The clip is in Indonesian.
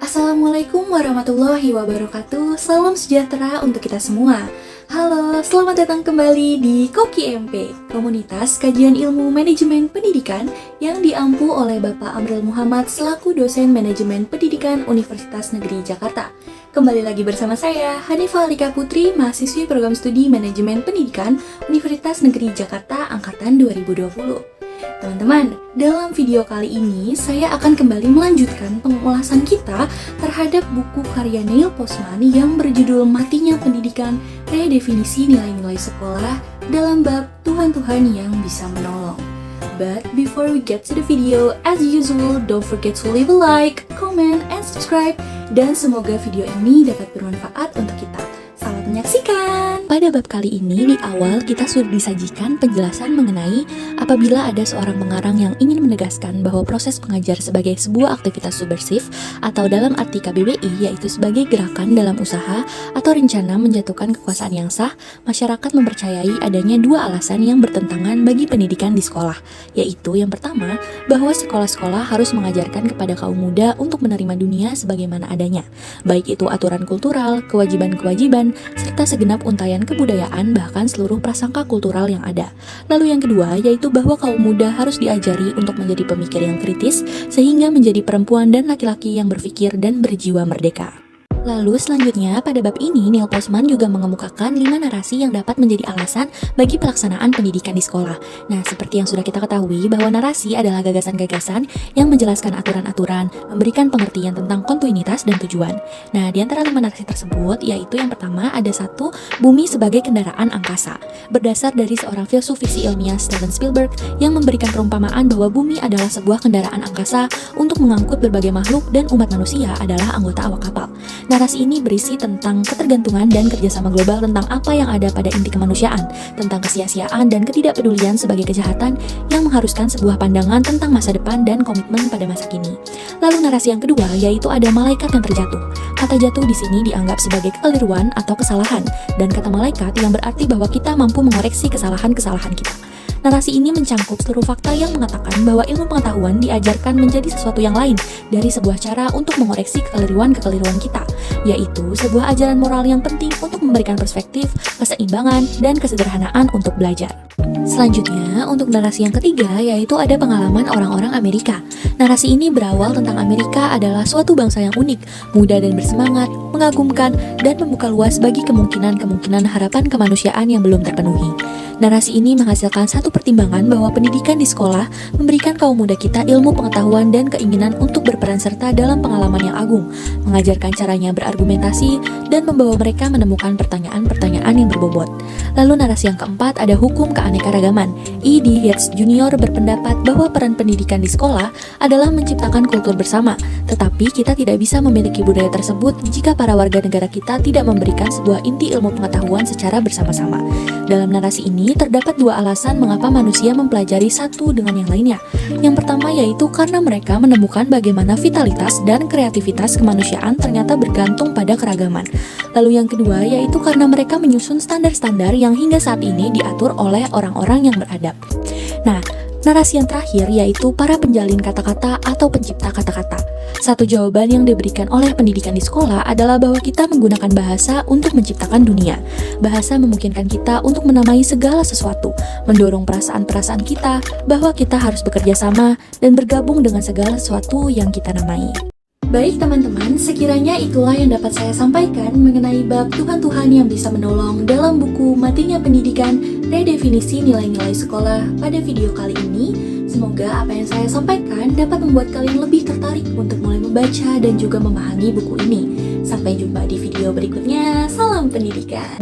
Assalamualaikum warahmatullahi wabarakatuh. Salam sejahtera untuk kita semua. Halo, selamat datang kembali di Koki MP, komunitas kajian ilmu manajemen pendidikan yang diampu oleh Bapak Amril Muhammad selaku dosen manajemen pendidikan Universitas Negeri Jakarta. Kembali lagi bersama saya, Hanifah Alika Putri, mahasiswi program studi manajemen pendidikan Universitas Negeri Jakarta angkatan 2020. Teman-teman, dalam video kali ini saya akan kembali melanjutkan pengulasan kita terhadap buku karya Neil Postman yang berjudul Matinya Pendidikan, Redefinisi Nilai-Nilai Sekolah dalam bab Tuhan-Tuhan yang Bisa Menolong. But before we get to the video, as usual, don't forget to leave a like, comment, and subscribe. Dan semoga video ini dapat bermanfaat untuk kita. Selamat menyaksikan! Pada bab kali ini, di awal kita sudah disajikan penjelasan mengenai apabila ada seorang pengarang yang ingin menegaskan bahwa proses mengajar sebagai sebuah aktivitas subversif atau dalam arti KBBI yaitu sebagai gerakan dalam usaha atau rencana menjatuhkan kekuasaan yang sah, masyarakat mempercayai adanya dua alasan yang bertentangan bagi pendidikan di sekolah, yaitu yang pertama, bahwa sekolah-sekolah harus mengajarkan kepada kaum muda untuk menerima dunia sebagaimana adanya, baik itu aturan kultural, kewajiban-kewajiban, serta segenap untayan kebudayaan bahkan seluruh prasangka kultural yang ada. Lalu yang kedua yaitu bahwa kaum muda harus diajari untuk menjadi pemikir yang kritis sehingga menjadi perempuan dan laki-laki yang berpikir dan berjiwa merdeka. Lalu selanjutnya pada bab ini Neil Postman juga mengemukakan 5 narasi yang dapat menjadi alasan bagi pelaksanaan pendidikan di sekolah. Nah, seperti yang sudah kita ketahui bahwa narasi adalah gagasan-gagasan yang menjelaskan aturan-aturan, memberikan pengertian tentang kontinuitas dan tujuan. Nah, di antara 5 narasi tersebut yaitu yang pertama ada 1, bumi sebagai kendaraan angkasa. Berdasar dari seorang filsuf fiksi ilmiah Steven Spielberg yang memberikan perumpamaan bahwa bumi adalah sebuah kendaraan angkasa untuk mengangkut berbagai makhluk dan umat manusia adalah anggota awak kapal. Narasi ini berisi tentang ketergantungan dan kerjasama global tentang apa yang ada pada inti kemanusiaan, tentang kesia-siaan dan ketidakpedulian sebagai kejahatan yang mengharuskan sebuah pandangan tentang masa depan dan komitmen pada masa kini. Lalu narasi yang kedua yaitu ada malaikat yang terjatuh. Kata jatuh di sini dianggap sebagai kekeliruan atau kesalahan, dan kata malaikat yang berarti bahwa kita mampu mengoreksi kesalahan-kesalahan kita. Narasi ini mencangkup seluruh fakta yang mengatakan bahwa ilmu pengetahuan diajarkan menjadi sesuatu yang lain dari sebuah cara untuk mengoreksi kekeliruan-kekeliruan kita, yaitu sebuah ajaran moral yang penting untuk memberikan perspektif, keseimbangan, dan kesederhanaan untuk belajar. Selanjutnya, untuk narasi yang ketiga yaitu ada pengalaman orang-orang Amerika. Narasi ini berawal tentang Amerika adalah suatu bangsa yang unik, muda dan bersemangat, mengagumkan, dan membuka luas bagi kemungkinan-kemungkinan harapan kemanusiaan yang belum terpenuhi. Narasi ini menghasilkan satu pertimbangan bahwa pendidikan di sekolah memberikan kaum muda kita ilmu pengetahuan dan keinginan untuk berperan serta dalam pengalaman yang agung, mengajarkan caranya berargumentasi, dan membawa mereka menemukan pertanyaan-pertanyaan yang berbobot. Lalu narasi yang keempat ada hukum keanekaragaman. E.D. Hirsch Jr. berpendapat bahwa peran pendidikan di sekolah adalah menciptakan kultur bersama, tetapi kita tidak bisa memiliki budaya tersebut jika para warga negara kita tidak memberikan sebuah inti ilmu pengetahuan secara bersama-sama. Dalam narasi ini terdapat 2 alasan mengapa manusia mempelajari satu dengan yang lainnya. Yang pertama yaitu karena mereka menemukan bagaimana vitalitas dan kreativitas kemanusiaan ternyata bergantung pada keragaman. Lalu yang kedua yaitu karena mereka menyusun standar-standar yang hingga saat ini diatur oleh orang-orang yang beradab. Nah, narasi yang terakhir yaitu para penjalin kata-kata atau pencipta kata-kata. Satu jawaban yang diberikan oleh pendidikan di sekolah adalah bahwa kita menggunakan bahasa untuk menciptakan dunia. Bahasa memungkinkan kita untuk menamai segala sesuatu, mendorong perasaan-perasaan kita bahwa kita harus bekerja sama dan bergabung dengan segala sesuatu yang kita namai. Baik teman-teman, sekiranya itulah yang dapat saya sampaikan mengenai bab Tuhan-Tuhan yang Bisa Menolong dalam buku Matinya Pendidikan, Redefinisi Nilai-Nilai Sekolah pada video kali ini. Semoga apa yang saya sampaikan dapat membuat kalian lebih tertarik untuk mulai membaca dan juga memahami buku ini. Sampai jumpa di video berikutnya. Salam pendidikan!